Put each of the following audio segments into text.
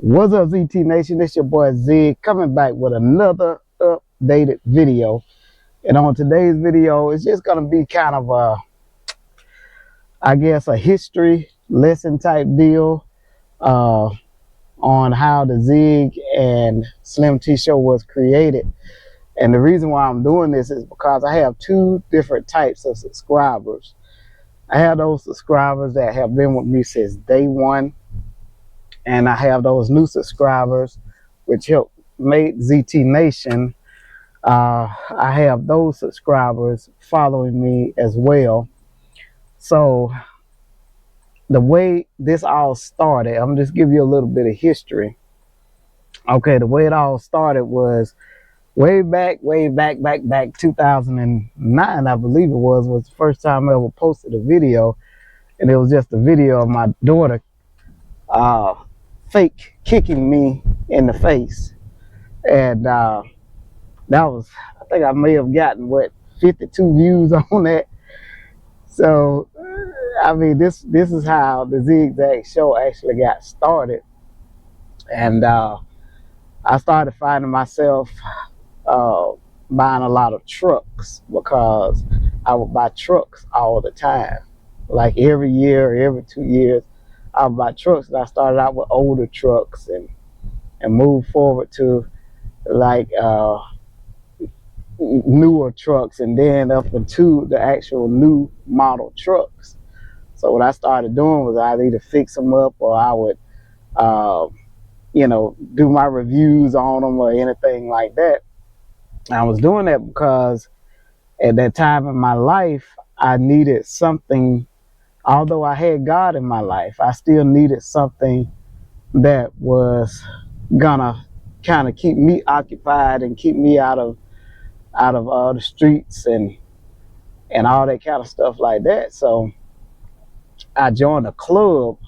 What's up, ZT Nation? It's your boy Zig coming back with another updated video. And on today's video, it's just gonna be kind of I guess, a history lesson type deal uh, on how the Zig and Slim T show was created. And the reason why I'm doing this is because I have two different types of subscribers. I have those subscribers that have been with me since day one, and I have those new subscribers which help make ZT Nation. I have those subscribers following me as well. So the way this all started, I'm just give you a little bit of history. Okay, the way it all started was way back 2009, I believe it was the first time I ever posted a video, and it was just a video of my daughter fake kicking me in the face. And that was, I think I may have gotten 52 views on that. So I mean, this is how the Zigzag show actually got started. And I started finding myself buying a lot of trucks, because I would buy trucks all the time. Like every year, every 2 years, I would buy trucks. And I started out with older trucks and moved forward to like newer trucks, and then up into the actual new model trucks. So what I started doing was I'd either fix them up, or I would do my reviews on them or anything like that. I was doing that because at that time in my life, I needed something. Although I had God in my life, I still needed something that was gonna kind of keep me occupied and keep me out of the streets and all that kind of stuff like that. So I joined a club.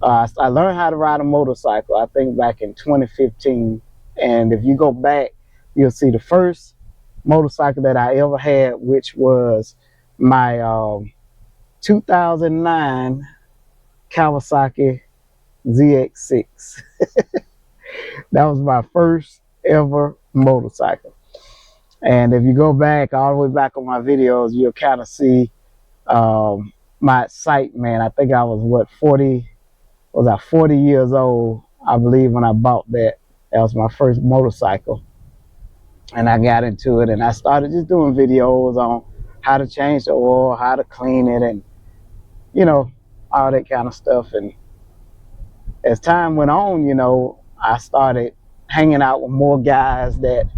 I learned how to ride a motorcycle, I think, back in 2015. And if you go back, you'll see the first motorcycle that I ever had, which was my 2009 Kawasaki ZX6. That was my first ever motorcycle. And if you go back, all the way back on my videos, you'll kind of see my excitement. I think I was 40 years old, I believe, when I bought that. That was my first motorcycle. And I got into it, and I started just doing videos on how to change the oil, how to clean it, and all that kind of stuff. And as time went on, I started hanging out with more guys that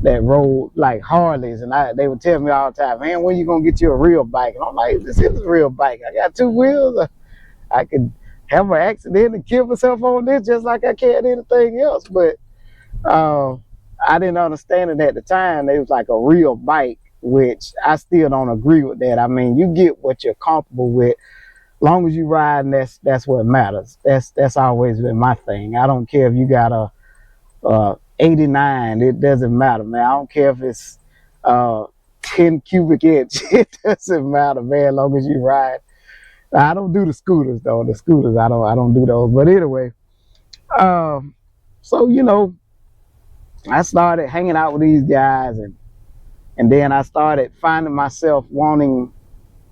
rode like Harleys, and they would tell me all the time, "Man, when you gonna get you a real bike?" And I'm like, "This is a real bike. I got two wheels. I could have an accident and kill myself on this just like I can anything else." But I didn't understand it at the time. It was like a real bike, which I still don't agree with that. I mean, you get what you're comfortable with. Long as you ride, and that's what matters. That's always been my thing. I don't care if you got a 89, it doesn't matter, man. I don't care if it's 10 cubic inch. It doesn't matter, man, as long as you ride. I don't do the scooters though. The scooters, I don't do those. But anyway, so I started hanging out with these guys, and then I started finding myself wanting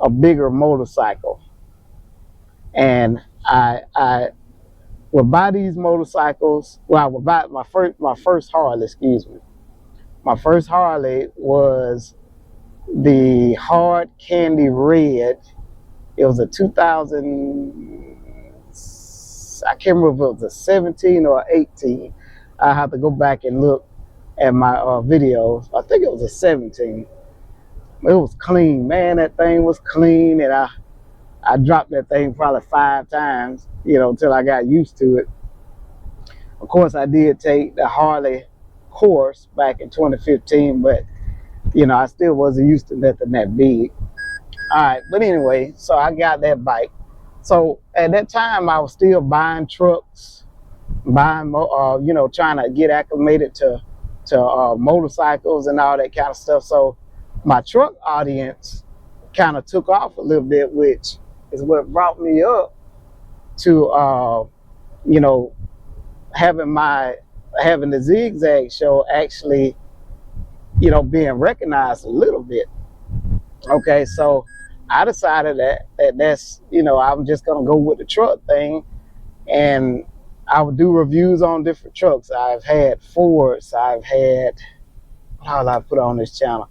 a bigger motorcycle. And I would buy these motorcycles. Well, I would buy my first Harley, excuse me. My first Harley was the Hard Candy Red. It was a 2000, I can't remember if it was a 17 or 18. I have to go back and look at my videos. I think it was a 17. It was clean, man. That thing was clean, and I dropped that thing probably 5 times, until I got used to it. Of course, I did take the Harley course back in 2015, but I still wasn't used to nothing that big. All right, but anyway, so I got that bike. So at that time, I was still buying trucks, trying to get acclimated to motorcycles and all that kind of stuff. So my truck audience kind of took off a little bit, which is what brought me up to having the Zigzag show actually, being recognized a little bit. Okay, so I decided that's, I'm just gonna go with the truck thing, and I would do reviews on different trucks. I've had Fords, I've had, how did I put on this channel?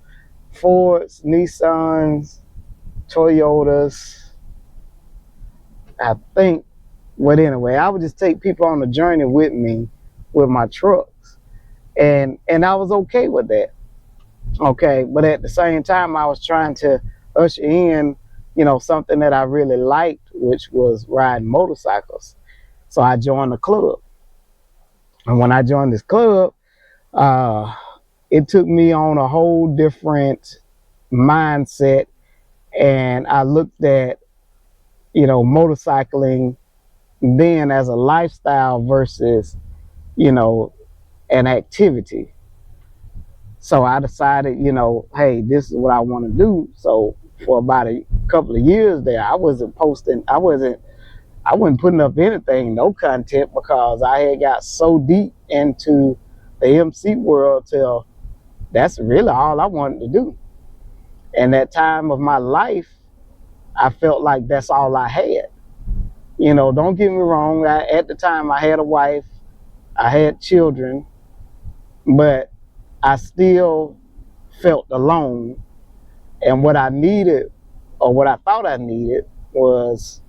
Fords, Nissans, Toyotas, I think. But anyway, I would just take people on the journey with me with my trucks, and I was okay with that. Okay, but at the same time, I was trying to usher in, something that I really liked, which was riding motorcycles. So I joined the club, and when I joined this club, uh, it took me on a whole different mindset, and I looked at, motorcycling then as a lifestyle versus, an activity. So I decided, hey, this is what I want to do. So for about a couple of years there, I wasn't posting, I wasn't putting up anything, no content, because I had got so deep into the MC world till that's really all I wanted to do. And that time of my life, I felt like that's all I had. Don't get me wrong. At the time, I had a wife, I had children, but I still felt alone. And what I needed, or what I thought I needed, was,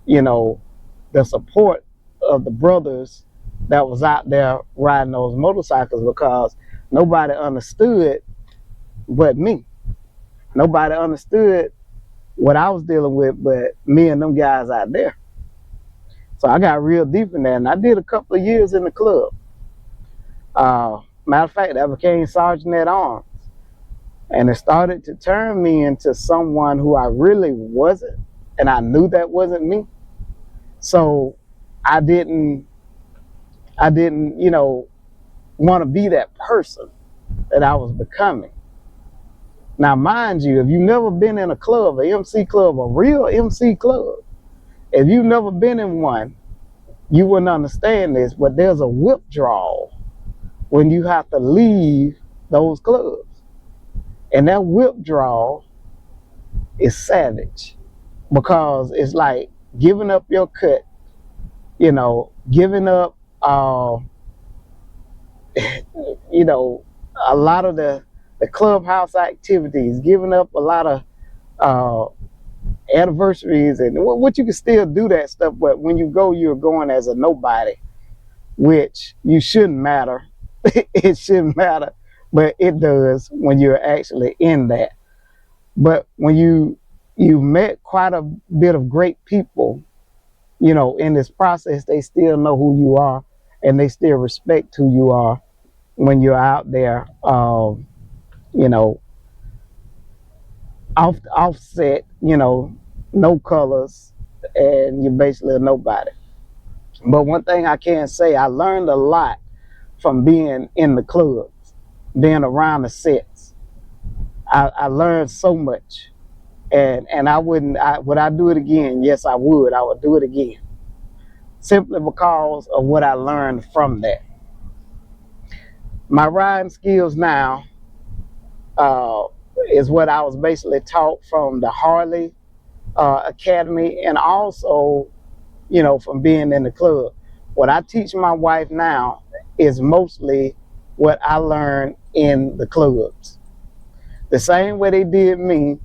the support of the brothers that was out there riding those motorcycles, because nobody understood but me. Nobody understood what I was dealing with but me and them guys out there. So I got real deep in that, and I did a couple of years in the club. Matter of fact, I became sergeant at arms, and it started to turn me into someone who I really wasn't, and I knew that wasn't me. So I didn't, want to be that person that I was becoming. Now, mind you, if you've never been in a club, an MC club, a real MC club, if you've never been in one, you wouldn't understand this, but there's a withdrawal when you have to leave those clubs. And that withdrawal is savage, because it's like giving up your cut, giving up, a lot of the clubhouse activities, giving up a lot of anniversaries, and what you can still do that stuff, but when you go, you're going as a nobody, which you shouldn't matter. It shouldn't matter, but it does when you're actually in that. But when you met quite a bit of great people, in this process, they still know who you are, and they still respect who you are when you're out there, offset, no colors, and you're basically a nobody. But one thing I can say, I learned a lot from being in the clubs, being around the sets. I learned so much, and would I do it again? Yes, I would. I would do it again, simply because of what I learned from that. My riding skills now is what I was basically taught from the Harley Academy, and also, from being in the club. What I teach my wife now is mostly what I learned in the clubs. The same way they did me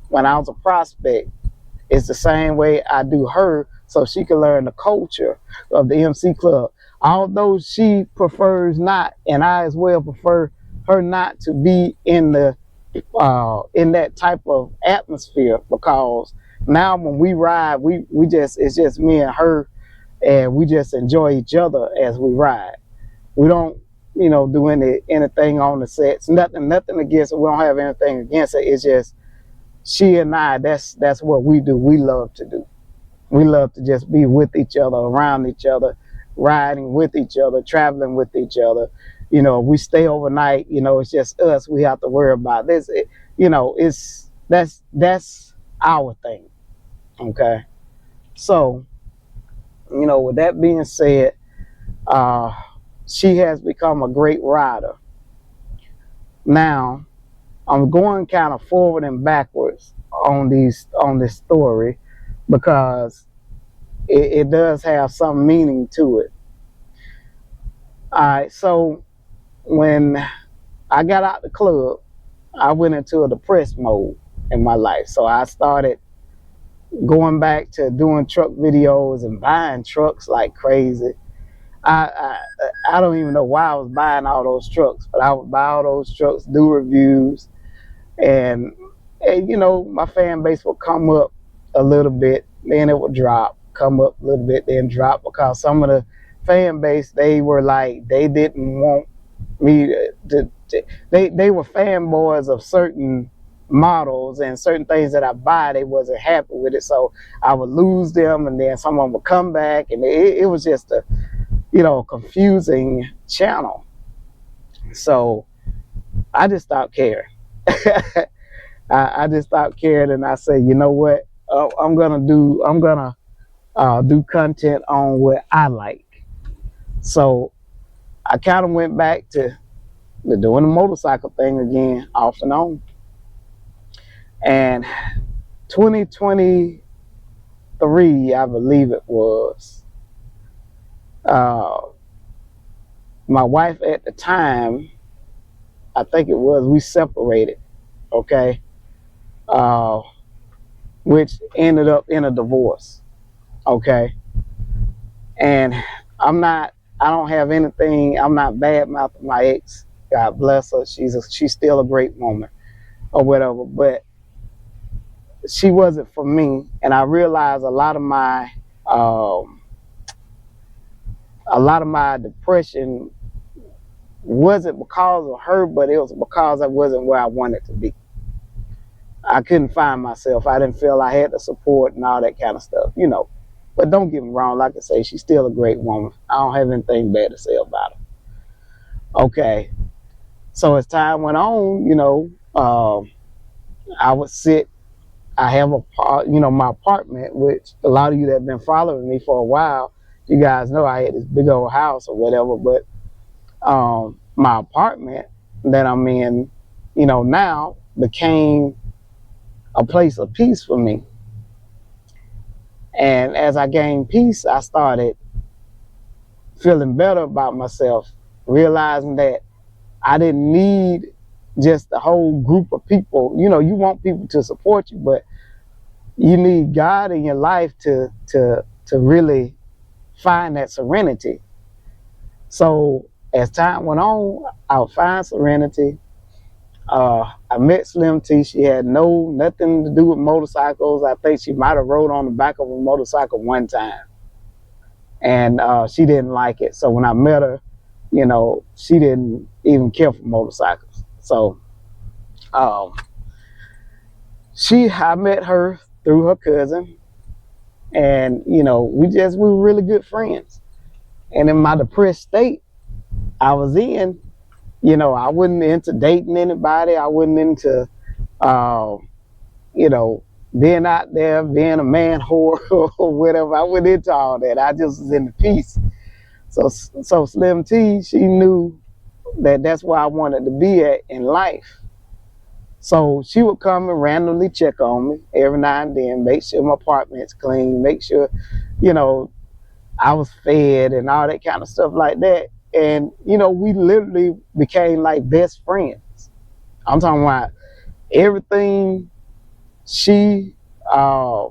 when I was a prospect, it's the same way I do her, so she can learn the culture of the MC club. Although she prefers not, and I as well prefer her not to be in that type of atmosphere, because now when we ride, it's just me and her, and we just enjoy each other as we ride. We don't, do anything on the sets. Nothing against it. We don't have anything against it. It's just she and I. That's what we do. We love to do. We love to just be with each other, around each other, riding with each other, traveling with each other. We stay overnight. It's just us. We have to worry about this. That's our thing. Okay. So, with that being said, Uh, she has become a great rider. Now, I'm going kind of forward and backwards on this story because it does have some meaning to it. All right, so when I got out the club, I went into a depressed mode in my life. So I started going back to doing truck videos and buying trucks like crazy. I don't even know why I was buying all those trucks, but I would buy all those trucks, do reviews, and you know, my fan base would come up a little bit, then it would drop, come up a little bit, then drop, because some of the fan base, they were like, they didn't want me they were fanboys of certain models and certain things that I buy. They wasn't happy with it, so I would lose them, and then someone would come back, and it was just a, you know, confusing channel. So I just stopped caring. I just stopped caring, and I said, you know what? I'm gonna do content on what I like. So I kind of went back to doing the motorcycle thing again, off and on. And 2023, I believe it was, uh, my wife at the time, I think it was, we separated, okay? Uh, which ended up in a divorce, okay? And I don't have anything, I'm not bad mouthing my ex. God bless her. She's still a great woman or whatever, but she wasn't for me. And I realized um, a lot of my depression wasn't because of her, but it was because I wasn't where I wanted to be. I couldn't find myself. I didn't feel I had the support and all that kind of stuff, you know. But don't get me wrong, like I say, she's still a great woman. I don't have anything bad to say about her. Okay. So as time went on, you know, I would sit, I have my apartment, which a lot of you that have been following me for a while, you guys know I had this big old house or whatever, but my apartment that I'm in, you know, now became a place of peace for me. And as I gained peace, I started feeling better about myself, realizing that I didn't need just a whole group of people. You know, you want people to support you, but you need God in your life to really find that serenity. So as time went on, I would find serenity. I met Slim T. She had nothing to do with motorcycles. I think she might have rode on the back of a motorcycle one time, and she didn't like it. So when I met her, you know, she didn't even care for motorcycles. So um, I met her through her cousin, and you know, we were really good friends. And in my depressed state I was in, you know, I wasn't into dating anybody. I wasn't into, uh, you know, being out there, being a man whore or whatever. I wasn't into all that. I just was into peace. So Slim T, she knew that that's where I wanted to be at in life. So she would come and randomly check on me every now and then, make sure my apartment's clean, make sure, you know, I was fed and all that kind of stuff like that. And, you know, we literally became like best friends. I'm talking about everything she had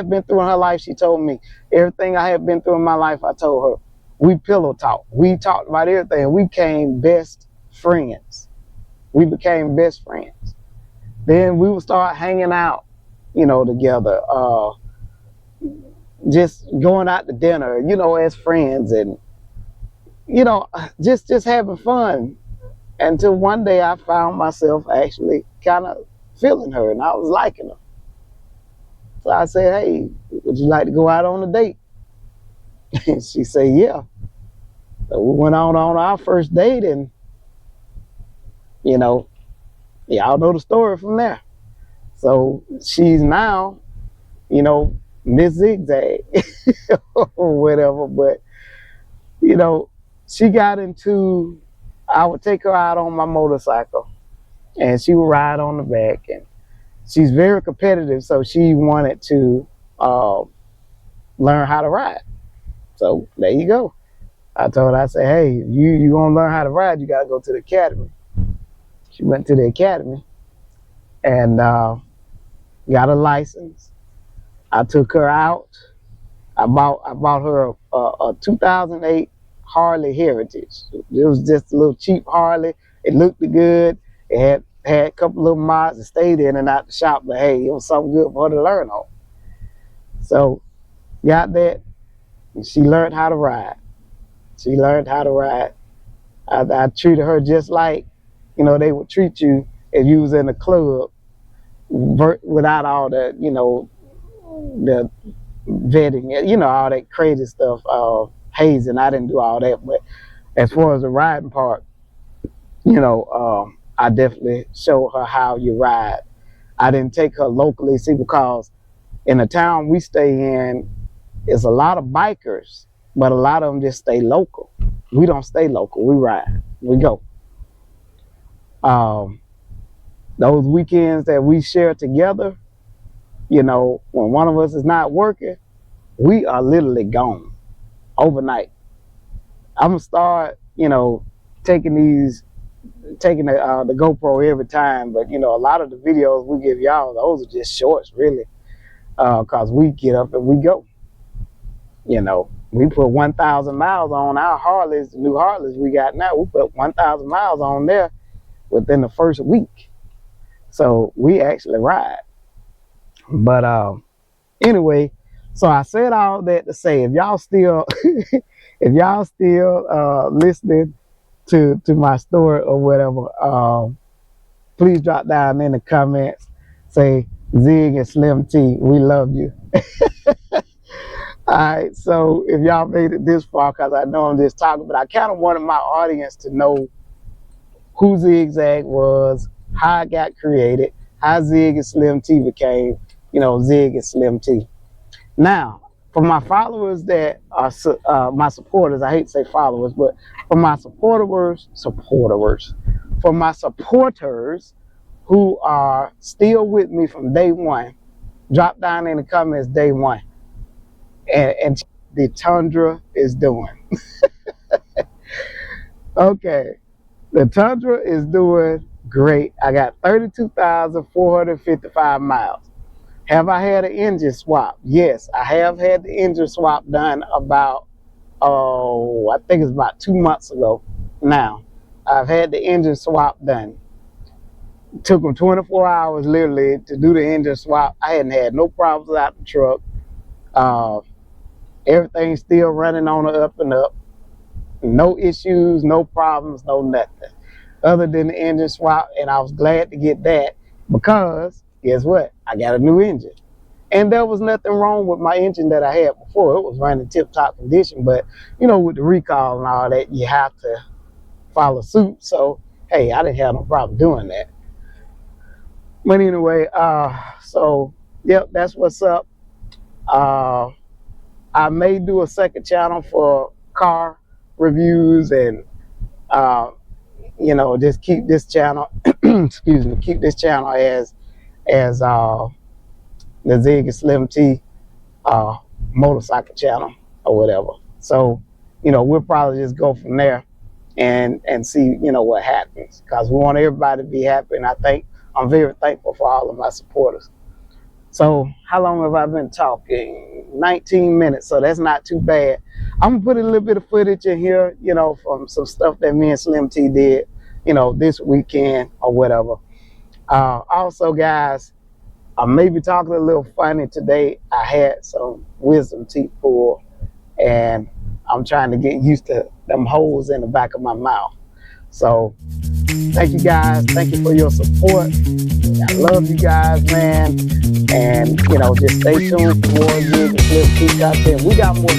been through in her life. She told me everything I had been through in my life. I told her. We pillow talked. We talked about everything. We became best friends. We became best friends. Then we would start hanging out, you know, together. Just going out to dinner, you know, as friends, and you know, just having fun. Until one day I found myself actually kind of feeling her, and I was liking her. So I said, "Hey, would you like to go out on a date?" And she said, "Yeah." So we went on our first date, and you know, y'all know the story from there. So she's now, you know, Miss Zigzag or whatever. But, you know, she got into, I would take her out on my motorcycle and she would ride on the back. And she's very competitive, so she wanted to learn how to ride. So there you go. I told her, I said, hey, you want to learn how to ride, you got to go to the academy. She went to the academy and got a license. I took her out. I bought her a 2008 Harley Heritage. It was just a little cheap Harley. It looked good. It had a couple little mods that stayed in and out the shop, but hey, it was something good for her to learn on. So got that, and she learned how to ride. She learned how to ride. I treated her just like, you know, they would treat you if you was in a club without all the, you know, the vetting, you know, all that crazy stuff, hazing. I didn't do all that, but as far as the riding part, you know, I definitely showed her how you ride. I didn't take her locally, see, because in the town we stay in, there's a lot of bikers, but a lot of them just stay local. We don't stay local, we ride, we go. Those weekends that we share together, you know, when one of us is not working, we are literally gone overnight. I'm gonna start, you know, taking the GoPro every time, but you know, a lot of the videos we give y'all, those are just shorts, really, cause we get up and we go. You know, we put 1,000 miles on our Harleys, the new Harleys we got now. We put 1,000 miles on there within the first week, so we actually ride. But anyway, so I said all that to say, if y'all still if y'all still listening to my story or whatever, please drop down in the comments, say Zig and Slim T, we love you. All right, so if y'all made it this far, because I know I'm just talking, but I kind of wanted my audience to know who Zigzag was, how it got created, how Zig and Slim T became, you know, Zig and Slim T. Now, for my followers that are my supporters, I hate to say followers, but for my supporters, for my supporters who are still with me from day one, drop down in the comments day one. And the Tundra is doing. Okay, the Tundra is doing great. I got 32,455 miles. Have I had an engine swap? Yes, I have had the engine swap done about, I think it's about 2 months ago now. I've had the engine swap done. It took them 24 hours literally to do the engine swap. I hadn't had no problems out the truck. Everything's still running on the up and up. No issues, no problems, no nothing. Other than the engine swap, and I was glad to get that because, guess what? I got a new engine. And there was nothing wrong with my engine that I had before. It was running tip-top condition, but, you know, with the recall and all that, you have to follow suit. So, hey, I didn't have no problem doing that. But anyway, so, yep, that's what's up. I may do a second channel for car reviews and, you know, just keep this channel, excuse me, keep this channel as the Zig and Slim T motorcycle channel or whatever. So, you know, we'll probably just go from there and see, you know, what happens, because we want everybody to be happy, and I think I'm very thankful for all of my supporters. So how long have I been talking? 19 minutes, so that's not too bad. I'm gonna put a little bit of footage in here, you know, from some stuff that me and Slim T did, you know, this weekend or whatever. Also, guys, I may be talking a little funny today. I had some wisdom teeth pulled, and I'm trying to get used to them holes in the back of my mouth. So thank you guys. Thank you for your support. I love you guys, man. And, you know, just stay tuned for more Zig and Slim T content. We got more